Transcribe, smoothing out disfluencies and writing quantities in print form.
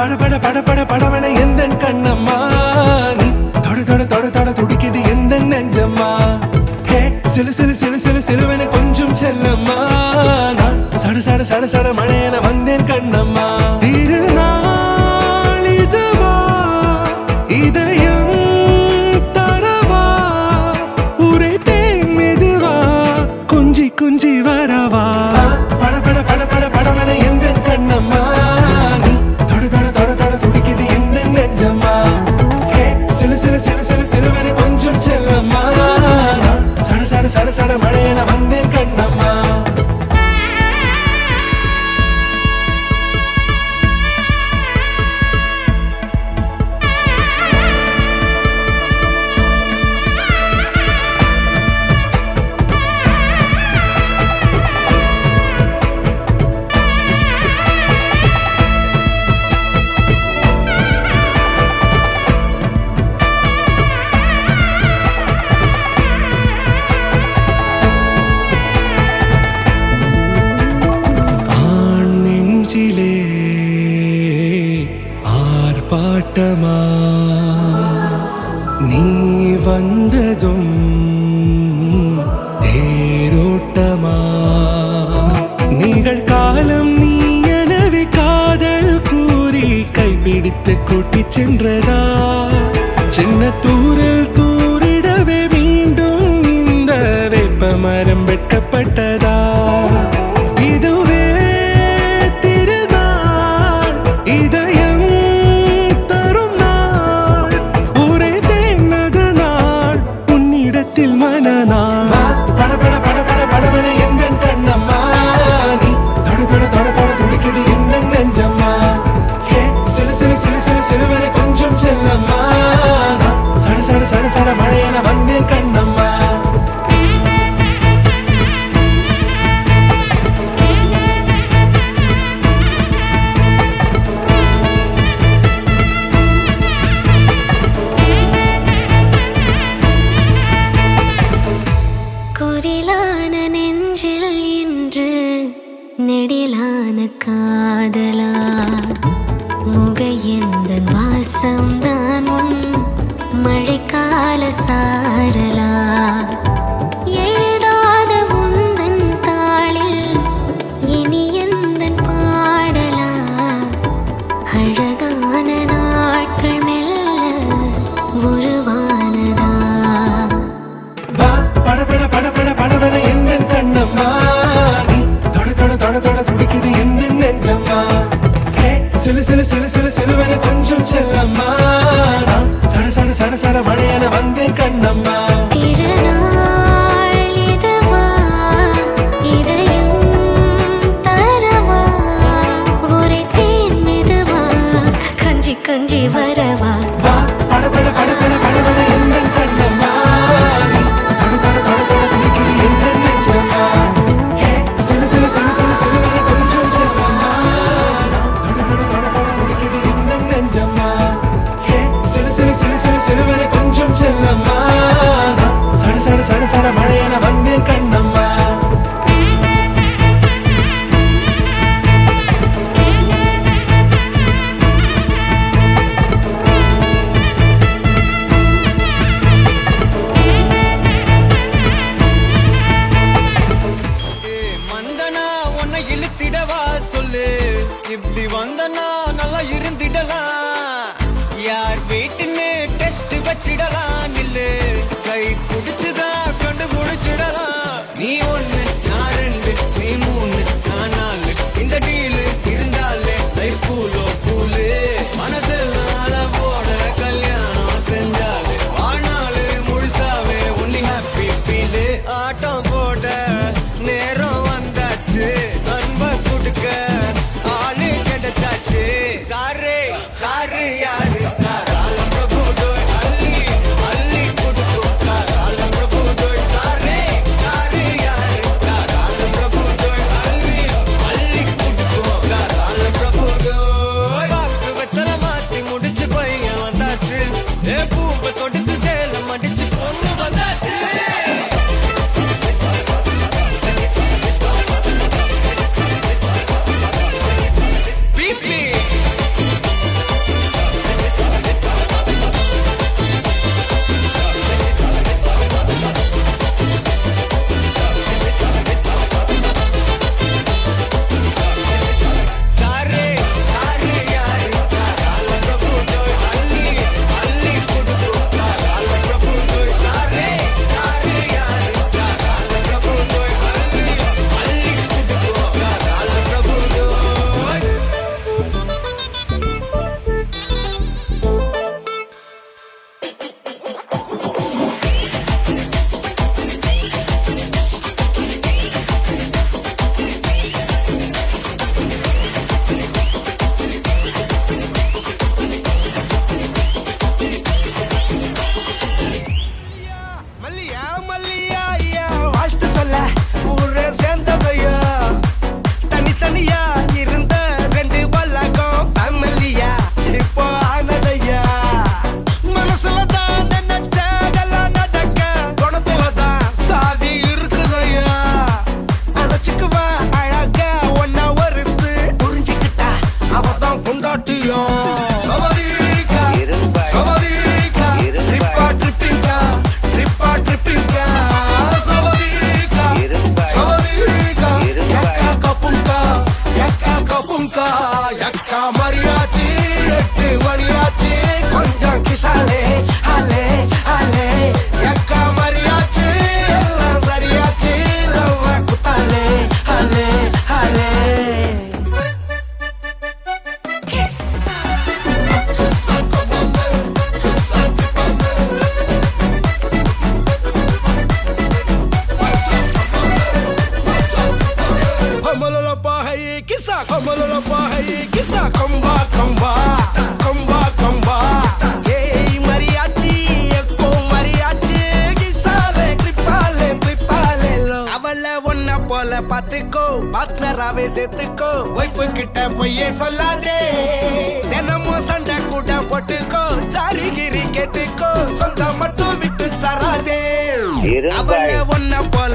பட பட பட பட படவன எந்த கண்ணம்மா நீ தொட தொட தொட தொட துடிக்குது எந்த நெஞ்சம்மா ஹே சிலு சிலு சிலு சிலு சிலுவன கொஞ்சம் செல்லம்மா நான் சட சட சட சட மழையன வந்தேன் கண்ணம்மா திருநாள் இதுவா இதயம் தரவா ஊரே தேன் மெதுவா கொஞ்சி கொஞ்சி வரவா பட பட பட பட படவன எந்த கண்ணம்மா நீ தொட தொட தொட தொட துடிக்குது எந்த நெஞ்சம்மா ஹே சிலு சிலு சிலு சிலு சிலுவன கொஞ்சம் செல்லம்மா நான் சட சட சட சட மழையன வந்தேன் கண்ணம்மா ஆர்ப்பாட்டமா நீ வந்ததும் தேரோட்டமா நிகழ்காலம் நீ எனவே காதல் கூறி கைப்பிடித்து கூட்டிச் சென்றதா சின்ன தூரில் தூரிடவே மீண்டும் இந்த வேப்ப மரம் வெட்கப்பட்டதா இதுவே திருநாள் இதயம் தரும் நாள் ஊரே தேனது நாள் உன்னிடத்தில் மனநாள் பட பட பட பட படவன எந்த கண்ணம்மா நீ தொட தொட தொட தொட துடிக்குது எந்த நெஞ்சம்மா ஹே சிலு சிலு சிலு சிலு சிலுவன கொஞ்சம் செல்லம்மா சட சட சட சட மழையன வந்தேன் கண்ணம்மா குரிலான நெஞ்சில் இன்று நெடிலான காதலா முகையந்தன் வாசம்தான் உன் மழைக்கால சாரலா எழுதாத உந்தன் தாளில் இனி எந்தன் பாடலா அழகான நாட்கள் மெல்ல உருவானதா பட பட பட பட படவன எந்த கண்ணம்மா நீ தொட தொட தொட தொட துடிக்குது எந்த நெஞ்சம்மா ஹே சிலு சிலு சிலு சிலு சிலுவன கொஞ்சம் செல்லம்மா நான் சட சட சட சட மழையன வந்தேன் கண்ணம்மா திருநாள் இதுவா இதயம் தரவா ஒரே தேன் மெதுவா கொஞ்சி கொஞ்சி வரவா பட பட பட பட படவன எந்த கண்ணம்மா நீ தொட தொட தொட தொட துடிக்குது எந்த நெஞ்சம்மா ஹே சிலு சிலு சிலு சிலு சிலுவன கொஞ்சம் செல்லம்மா தொட தொட தொட தொட துடிக்குது எந்த நெஞ்சம்மா ஹே சிலு சிலு சிலு சிலு சிலுவன கொஞ்சம் செல்லம்மா சட சட சட சட மழையன வந்தேன் கண்ணம்மா மந்தனா உன்னை இழுத்திடவா சொல்லு இப்படி வந்தனா நல்லா இருந்திடலாம் யார் வீட்டுன்னு டெஸ்ட் வச்சிடலாம் நில்லு கை பிடிச்சுதா கண்டு முடிச்சிடலாம் நீ ஒண்ணு நான் ரெண்டு நீ மூணு நான் நாலு இந்த டீலு இருந்தாலே லைஃப் கூலோ கூலு மனசெல்லாம் அளவோட கல்யாணம் செஞ்சாலே வாழ்நாளு முழுசாவே ஒன்லி ஹாப்பி ஃபீலு ஆட்டம் போட நேரம் வந்தாச்சு அன்ப கொடுக்க ஆளு கிடைச்சாச்சு சாரு சாரு யாரு காராலம் பிரபு டோய் அள்ளி அள்ளி கொடுக்கும் காராலம் பிரபு டோய் சாரு சாரு யாரு காராலம் பிரபு டோய் அள்ளி அள்ளி கொடுக்கும் காராலம் பிரபு டோய் பாக்கு வெத்தல மாத்தி முடிச்சு பையன் வந்தாச்சு பூம்ப தொடுத்து சேலம் அடிச்சு பொண்ணு வந்தாச்சு போல பாத்துக்கோ பார்ட்னராவே சேர்த்துக்கோ ஒய்ஃபு கிட்ட பொய்யே சொல்லாதே தினமும் சண்டை கூட போட்டுக்கோ சாரிகிரி கேட்டுக்கோ சொந்தம் மட்டும் விட்டு தராதே அவள ஒன்ன போல